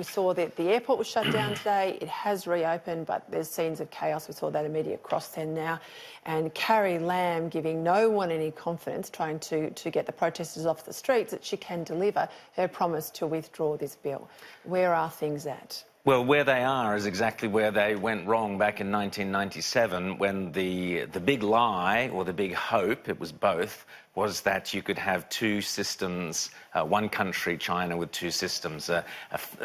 We saw that the airport was shut down today. It has reopened, but there's scenes of chaos. We saw that immediate cross-send now. And Carrie Lam giving no one any confidence, trying to get the protesters off the streets, that she can deliver her promise to withdraw this bill. Where are things at? Well, where they are is exactly where they went wrong back in 1997 when the big lie, or the big hope, it was both, was that you could have two systems, one country, China, with two systems, a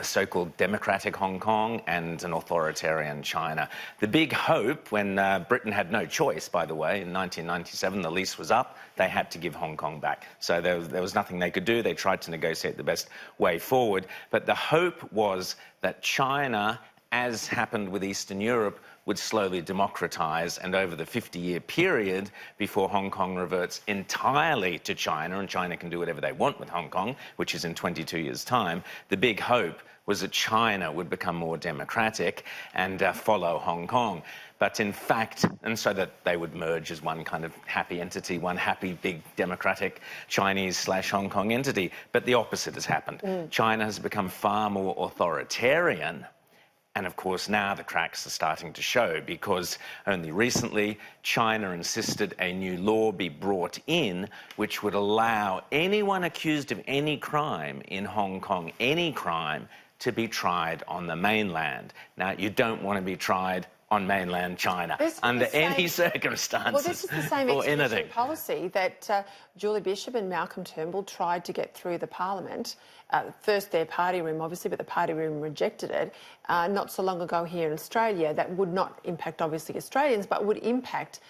so-called democratic Hong Kong and an authoritarian China. The big hope, when Britain had no choice, by the way, in 1997, the lease was up, they had to give Hong Kong back. So there was nothing they could do. They tried to negotiate the best way forward. But the hope was that China, as happened with Eastern Europe, would slowly democratise, and over the 50-year period before Hong Kong reverts entirely to China, and China can do whatever they want with Hong Kong, which is in 22 years' time, the big hope was that China would become more democratic and follow Hong Kong. But in fact, and so that they would merge as one kind of happy entity, one happy, big, democratic Chinese/Hong Kong entity. But the opposite has happened. China has become far more authoritarian. And of course, now the cracks are starting to show, because only recently China insisted a new law be brought in which would allow anyone accused of any crime in Hong Kong, any crime, to be tried on the mainland. Now, you don't want to be tried on mainland China under any circumstances. Well, this is the same extradition policy that Julie Bishop and Malcolm Turnbull tried to get through the Parliament. First their party room, obviously, but the party room rejected it. Not so long ago here in Australia, that would not impact, obviously, Australians, but would impact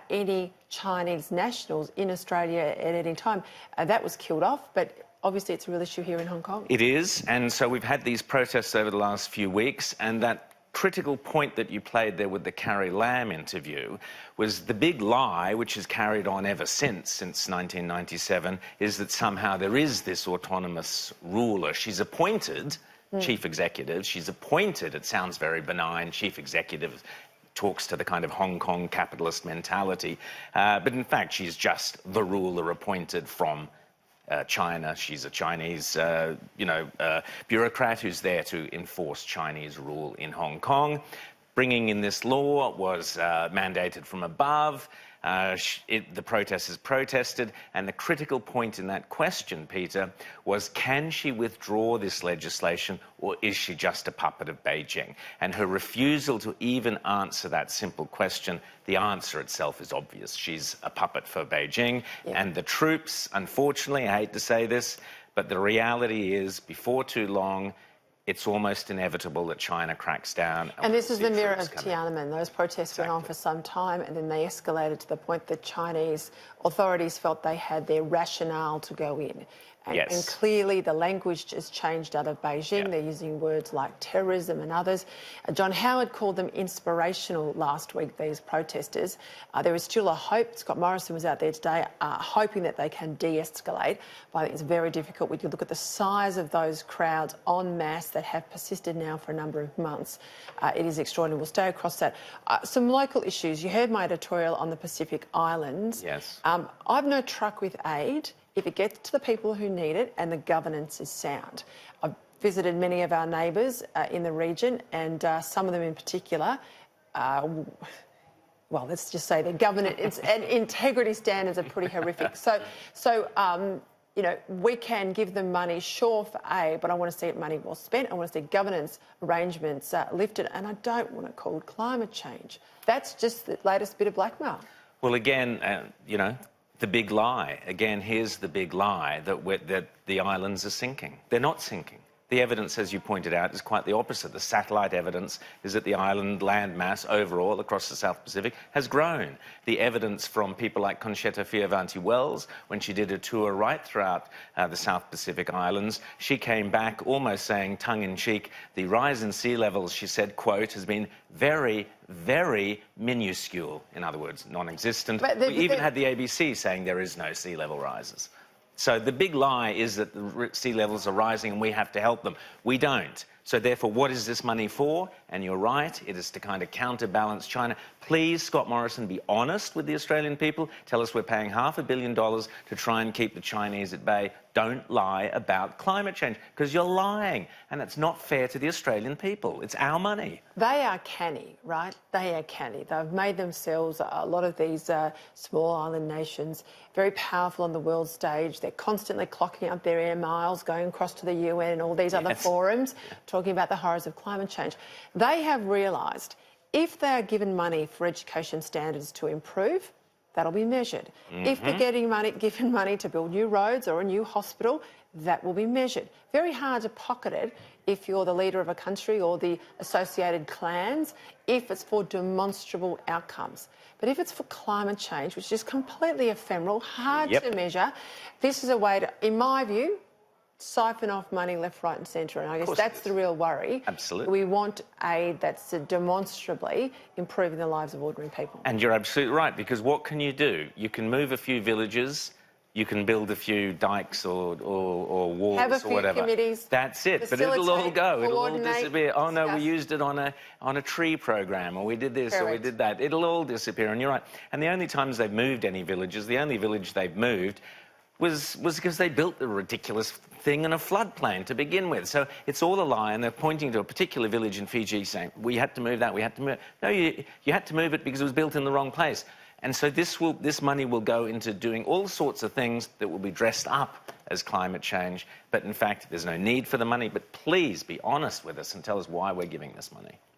any Chinese nationals in Australia at any time. That was killed off, but obviously it's a real issue here in Hong Kong. It is, and so we've had these protests over the last few weeks, and that critical point that you played there with the Carrie Lam interview was the big lie, which has carried on ever since 1997, is that somehow there is this autonomous ruler. She's appointed chief executive. She's appointed, it sounds very benign, chief executive, talks to the kind of Hong Kong capitalist mentality. But in fact, she's just the ruler appointed from China. She's a Chinese, bureaucrat who's there to enforce Chinese rule in Hong Kong. Bringing in this law was mandated from above. The protesters protested, and the critical point in that question, Peter, was can she withdraw this legislation, or is she just a puppet of Beijing? And her refusal to even answer that simple question, the answer itself is obvious. She's a puppet for Beijing, and the troops, unfortunately, I hate to say this, but the reality is, before too long, it's almost inevitable that China cracks down. And this is the mirror of Tiananmen. Those protests went on for some time, and then they escalated to the point that Chinese authorities felt they had their rationale to go in. And clearly the language has changed out of Beijing. They're using words like terrorism and others. John Howard called them inspirational last week, these protesters. There is still a hope. Scott Morrison was out there today hoping that they can de-escalate. But I think it's very difficult. We could look at the size of those crowds en masse that have persisted now for a number of months. It is extraordinary. We'll stay across that. Some local issues. You heard my editorial on the Pacific Islands. Yes. I've no truck with aid if it gets to the people who need it and the governance is sound. I've visited many of our neighbours in the region, and some of them in particular, well, let's just say their governance and integrity standards are pretty horrific. We can give them money, sure, for aid, but I want to see money well spent. I want to see governance arrangements lifted, and I don't want it called climate change. That's just the latest bit of blackmail. Well, again, the big lie. Again, here's the big lie, that the islands are sinking. They're not sinking. The evidence, as you pointed out, is quite the opposite. The satellite evidence is that the island landmass overall across the South Pacific has grown. The evidence from people like Conchetta Fierravanti-Wells, when she did a tour right throughout the South Pacific Islands, she came back almost saying, tongue-in-cheek, the rise in sea levels, she said, quote, has been very, very minuscule. In other words, non-existent. We even had the ABC saying there is no sea level rises. So the big lie is that the sea levels are rising and we have to help them. We don't. So therefore, what is this money for? And you're right, it is to kind of counterbalance China. Please, Scott Morrison, be honest with the Australian people. Tell us we're paying $500 million to try and keep the Chinese at bay. Don't lie about climate change, because you're lying, and it's not fair to the Australian people. It's our money. They are canny, right? They are canny. They've made themselves, a lot of these small island nations, very powerful on the world stage. They're constantly clocking up their air miles, going across to the UN and all these other forums, talking about the horrors of climate change. They have realised if they are given money for education standards to improve, that'll be measured. If they're given money to build new roads or a new hospital, that will be measured. Very hard to pocket it if you're the leader of a country or the associated clans, if it's for demonstrable outcomes. But if it's for climate change, which is completely ephemeral, hard to measure, this is a way to, in my view, siphon off money left, right and centre. And I guess that's the real worry. Absolutely. We want aid that's demonstrably improving the lives of ordinary people. And you're absolutely right, because what can you do? You can move a few villages, you can build a few dikes or walls or whatever. Have a few committees. That's it, but it'll all go. It'll all disappear. Oh no, we used it on a tree program, or we did this, or we did that. It'll all disappear, and you're right. And the only times they've moved any villages, the only village they've moved was because they built the ridiculous thing in a floodplain to begin with. So it's all a lie, and they're pointing to a particular village in Fiji saying, we had to move that, we had to move it. No, you had to move it because it was built in the wrong place. And so this money will go into doing all sorts of things that will be dressed up as climate change. But in fact, there's no need for the money. But please be honest with us and tell us why we're giving this money.